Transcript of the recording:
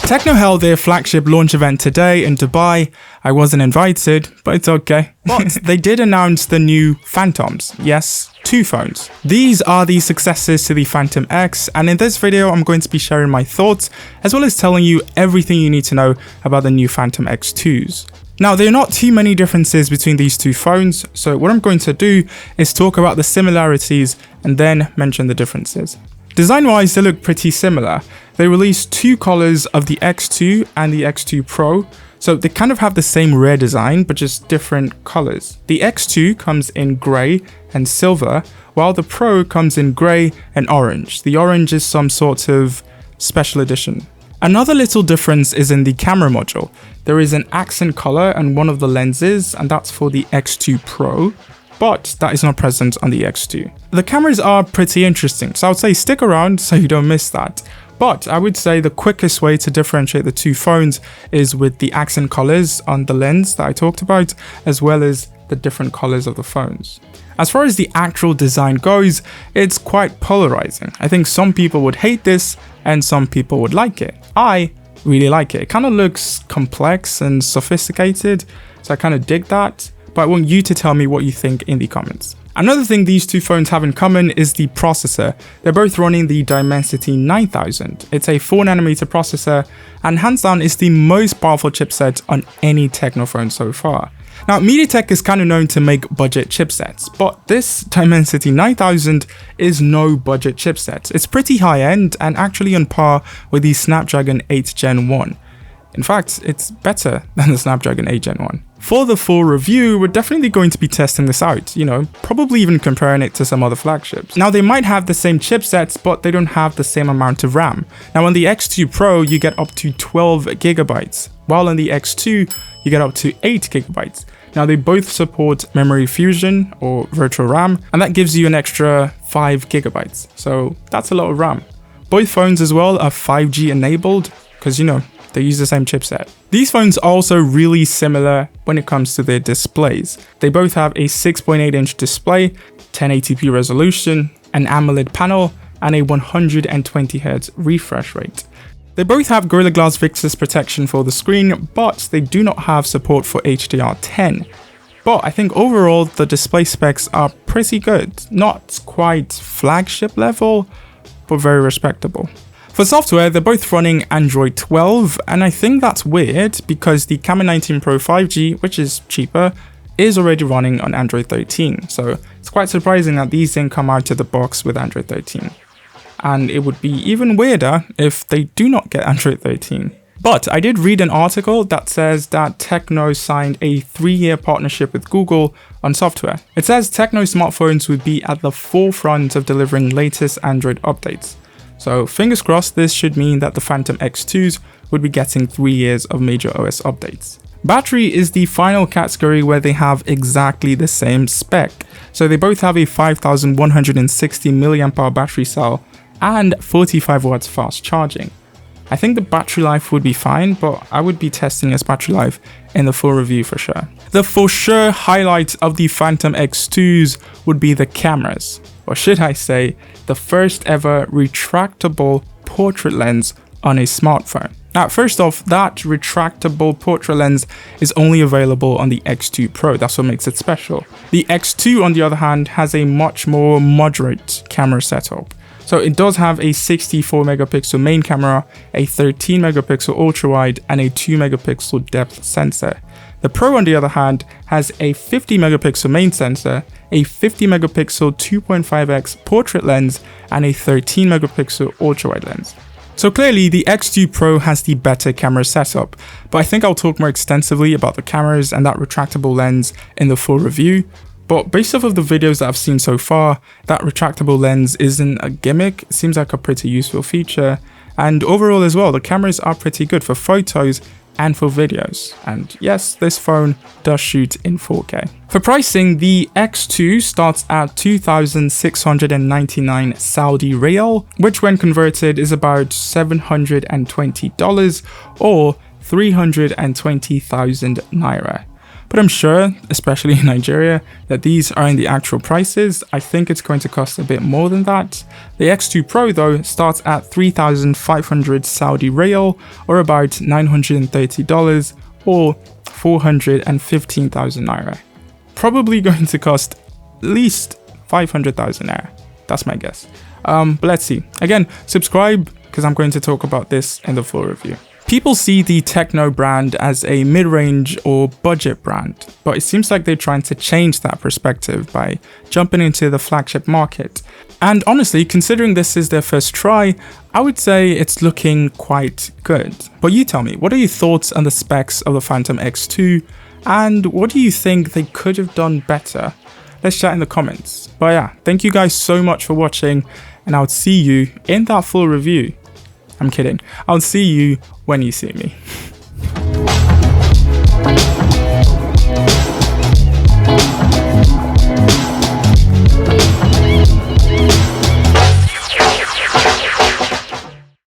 Tecno held their flagship launch event today in Dubai. I wasn't invited, but it's okay. But they did announce the new Phantoms. Yes, 2 phones. These are the successors to the Phantom X, and in this video I'm going to be sharing my thoughts as well as telling you everything you need to know about the new Phantom X2s. Now, there are not too many differences between these 2 phones, so what I'm going to do is talk about the similarities and then mention the differences. Design-wise, they look pretty similar. They released 2 colors of the X2 and the X2 Pro, so they kind of have the same rear design but just different colors. The X2 comes in grey and silver, while the Pro comes in grey and orange. The orange is some sort of special edition. Another little difference is in the camera module. There is an accent color on one of the lenses, and that's for the X2 Pro, but that is not present on the X2. The cameras are pretty interesting, so I would say stick around so you don't miss that. But I would say the quickest way to differentiate the 2 phones is with the accent colors on the lens that I talked about, as well as the different colors of the phones. As far as the actual design goes, it's quite polarizing. I think some people would hate this and some people would like it. I really like it. It kind of looks complex and sophisticated, so I kind of dig that. But I want you to tell me what you think in the comments. Another thing these 2 phones have in common is the processor. They're both running the Dimensity 9000. It's a 4nm processor and hands down is the most powerful chipset on any Tecno phone so far. Now, MediaTek is kind of known to make budget chipsets, but this Dimensity 9000 is no budget chipset. It's pretty high end and actually on par with the Snapdragon 8 Gen 1. In fact, it's better than the Snapdragon 8 Gen 1. For the full review, we're definitely going to be testing this out, probably even comparing it to some other flagships. Now, they might have the same chipsets, but they don't have the same amount of RAM. Now, on the X2 Pro, you get up to 12 gigabytes, while on the X2, you get up to 8 gigabytes. Now, they both support memory fusion or virtual RAM, and that gives you an extra 5 gigabytes. So that's a lot of RAM. Both phones as well are 5G enabled, because they use the same chipset. These phones are also really similar when it comes to their displays. They both have a 6.8-inch display, 1080p resolution, an AMOLED panel, and a 120Hz refresh rate. They both have Gorilla Glass Victus protection for the screen, but they do not have support for HDR10. But I think overall the display specs are pretty good. Not quite flagship level, but very respectable. For software, they're both running Android 12, and I think that's weird because the Camera 19 Pro 5G, which is cheaper, is already running on Android 13. So it's quite surprising that these didn't come out of the box with Android 13. And it would be even weirder if they do not get Android 13. But I did read an article that says that Tecno signed a 3-year partnership with Google on software. It says Tecno smartphones would be at the forefront of delivering latest Android updates. So fingers crossed, this should mean that the Phantom X2s would be getting 3 years of major OS updates. Battery is the final category where they have exactly the same spec. So they both have a 5160 mAh battery cell and 45 watts fast charging. I think the battery life would be fine, but I would be testing its battery life in the full review for sure. The for sure highlight of the Phantom X2s would be the cameras. Or should I say, the first ever retractable portrait lens on a smartphone. Now, first off, that retractable portrait lens is only available on the X2 Pro. That's what makes it special. The X2, on the other hand, has a much more moderate camera setup. So it does have a 64 megapixel main camera, a 13 megapixel ultra wide, and a 2 megapixel depth sensor. The Pro, on the other hand, has a 50 megapixel main sensor, a 50 megapixel 2.5x portrait lens, and a 13 megapixel ultra wide lens. So clearly the X2 Pro has the better camera setup, but I think I'll talk more extensively about the cameras and that retractable lens in the full review. But based off of the videos that I've seen so far, that retractable lens isn't a gimmick. It seems like a pretty useful feature. And overall as well, the cameras are pretty good for photos and for videos. And yes, this phone does shoot in 4K. For pricing, the X2 starts at 2,699 Saudi Riyal, which when converted is about $720 or 320,000 Naira. but I'm sure, especially in Nigeria, that these are in the actual prices. I think it's going to cost a bit more than that. The X2 Pro though starts at 3,500 Saudi Riyal, or about $930 or 415,000 naira. Probably going to cost at least 500,000 naira. That's my guess. But let's see. Again, subscribe because I'm going to talk about this in the full review. People see the Tecno brand as a mid-range or budget brand, but it seems like they're trying to change that perspective by jumping into the flagship market. And honestly, considering this is their first try, I would say it's looking quite good. But you tell me, what are your thoughts on the specs of the Phantom X2, and what do you think they could have done better? Let's chat in the comments. But yeah, thank you guys so much for watching, and I'll see you in that full review. I'm kidding. I'll see you when you see me.